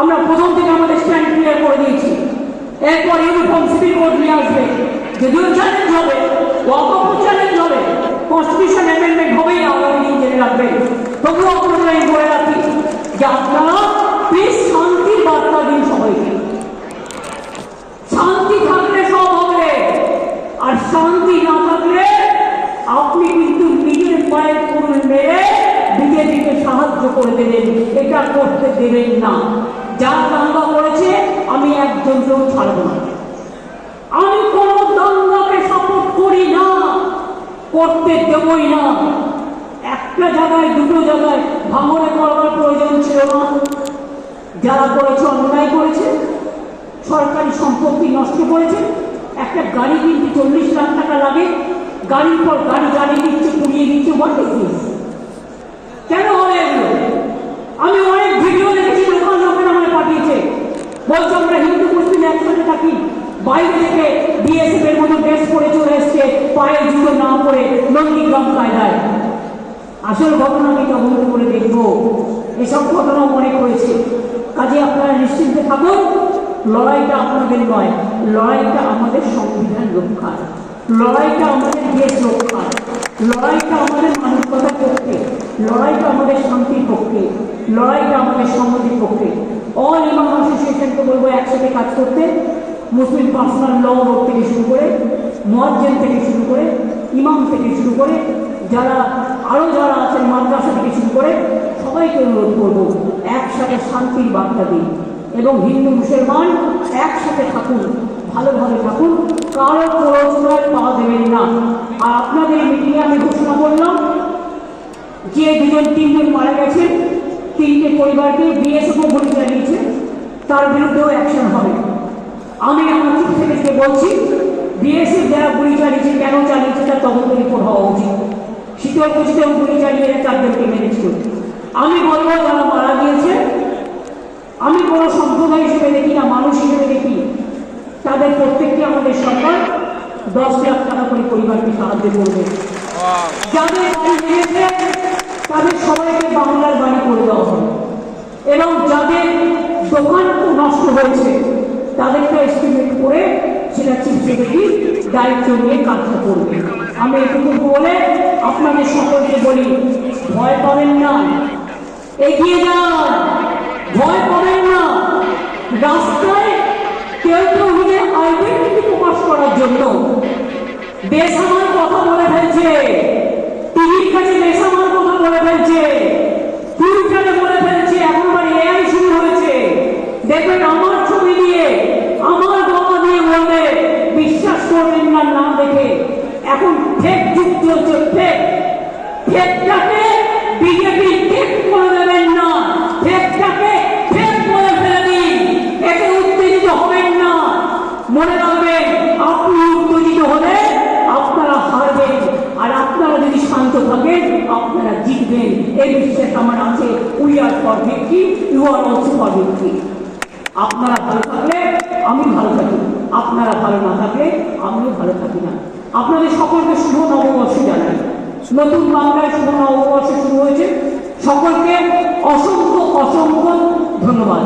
আমরা প্রথম থেকে আমাদের স্ট্যান্ড ক্লিয়ার করে দিয়েছি। এরপর ইউনিফর্ম সিভিল কোড নিয়ে আসবে, যদিও চ্যালেঞ্জ হবে, ওয়াকফ চ্যালেঞ্জ হবে, কনস্টিটিউশন অ্যামেন্ডমেন্ট হবেই আগামী দিন জেনে রাখবেন। তবুও আপনারা আমি বলে রাখি যে আপনারা প্লিজ শান্তির বার্তা দিন সবাইকে। শান্তি থাকলে সব হবে, আর শান্তি না থাকলে আপনি কিন্তু নিজের পায়ে কুড়ুল মেরে বিজেপিকে সাহায্য করে দেবেন, এটা করতে দেবেন না। যা দাঙ্গা করেছে আমি একজনকেও ছাড়ব না। আমি কোন দাঙ্গাকে সাপোর্ট করি না, করতে দেবই না। একটা জায়গায় দুটো জায়গায় ভাঙনে করার প্রয়োজন ছিল না। যারা করেছে অন্যায় করেছে, সরকারি সম্পত্তি নষ্ট করেছে। একটা গাড়ি কিনতে 40 লাখ টাকা লাগে, গাড়ির পর গাড়ি জ্বালিয়ে দিচ্ছে, পুড়িয়ে দিচ্ছে। কেন হবে এগুলো? আমি অনেক ভিডিও দেখেছি, লোকাল লোকেরা আমাকে পাঠিয়েছে, বলছে আমরা হিন্দু মুসলিম একসাথে থাকি, বাইরে থেকে বিএসএফ এর মতো ড্রেস পরে চলে এসছে, পায়ে জুতো না পরে নন্দীগ্রাম কায়দায়। আসল ঘটনাকে তদন্ত করে দেখবো। এসব ঘটনাও অনেক হয়েছে। কাজে আপনারা নিশ্চিন্তে থাকুন, লড়াইটা আপনাদের নয়, লড়াইটা আমাদের সংবিধান রক্ষার, লড়াইটা আমাদের দেশ রক্ষার, লড়াইটা আমাদের মানবতার পক্ষে, লড়াইটা আমাদের শান্তির পক্ষে, লড়াইটা আমাদের সমাজের পক্ষে। অল ইমাম অ্যাসোসিয়েশনকে বলবো একসাথে কাজ করতে। মুসলিম পার্সোনাল ল বোর্ড থেকে শুরু করে, মুয়াজ্জিন থেকে শুরু করে, ইমাম থেকে শুরু করে, যারা আরো যারা আছেন মাদ্রাসা থেকে শুরু করে, সবাইকে অনুরোধ করবো একসাথে শান্তির বার্তা দিন এবং হিন্দু মুসলমান একসাথে থাকুন, ভালোভাবে থাকুন, কারো প্ররোচনায় পা দেবেন না। আর আপনাদের মিটিংয়ে আমি ঘোষণা করলাম যে 2-3 মারা গেছেন, 3টে পরিবারকে বিএসএফও গুলি চালিয়েছে, তার বিরুদ্ধেও অ্যাকশন হবে। আমি আমার চিফ সেক্রেটারিকে বলছি, বিএসএফ যারা গুলি চালিয়েছে, কেন চালিয়েছে তার তদন্ত রিপোর্ট হওয়া উচিত। শীতলকুচিতেও গুলি চালিয়ে 4 জনকে মেরেছিল। আমি বলবো যারা মারা গিয়েছে, আমি কোনো সম্প্রদায় হিসেবে দেখি না, মানুষ হিসেবে দেখি, তাদের প্রত্যেককে আমাদের সরকার 10 লাখ টাকা করে পরিবারকে সাহায্য করবে। যাদের বাড়ি ভেঙেছে তাদের সবাইকে বাংলার বাড়ি করে দেওয়া হবে এবং যাদের দোকান নষ্ট হয়েছে তাদেরকে এস্টিমেট করে সেটা চিফ সেক্রেটারি দায়িত্ব নিয়ে কাজটা করবে। আমি এটুকু বলে আপনাদের সকলকে বলি, ভয় পাবেন না, এগিয়ে যান, ভয় পাবেন না। রাস্তায় কেউ কেউ নিজের আইডেন্টিটি প্রকাশ করার জন্য বেসামাল কথা বলে ফেলছে, টিভির কাছে বেসামাল কথা বলে ফেলছে, টুইটারে বলে ফেলছে, এখন আবার এআই শুরু হয়েছে। দেখবেন আমার ছবি দিয়ে, আমার বাবা দিয়ে বলবে, বিশ্বাস করবেন না না দেখে। এখন ফেক যুগ চলছে, ফেক। ফেকটাকে বিজেপি ফেক করে দেবেন না, ফেকটাকে ফেক বলে ফেলে দিন। এতে উত্তেজিত হবেন না। মনে রাখবেন, আপনি উত্তেজিত হলে আপনারা হারবেন, আর আপনারা যদি শান্ত থাকেন আপনারা জিতবেন। এই বিশ্বাস আমার আছে। We are for victory, you are also for victory. আপনারা ভালো থাকলে আমি ভালো থাকি, আপনারা ভালো না থাকলে আমিও ভালো থাকি না। আপনাদের সকলকে শুভ নববর্ষ জানাই। নতুন বাংলায় শুভ নববর্ষ শুরু হয়েছে। সকলকে অসংখ্য অসংখ্য ধন্যবাদ।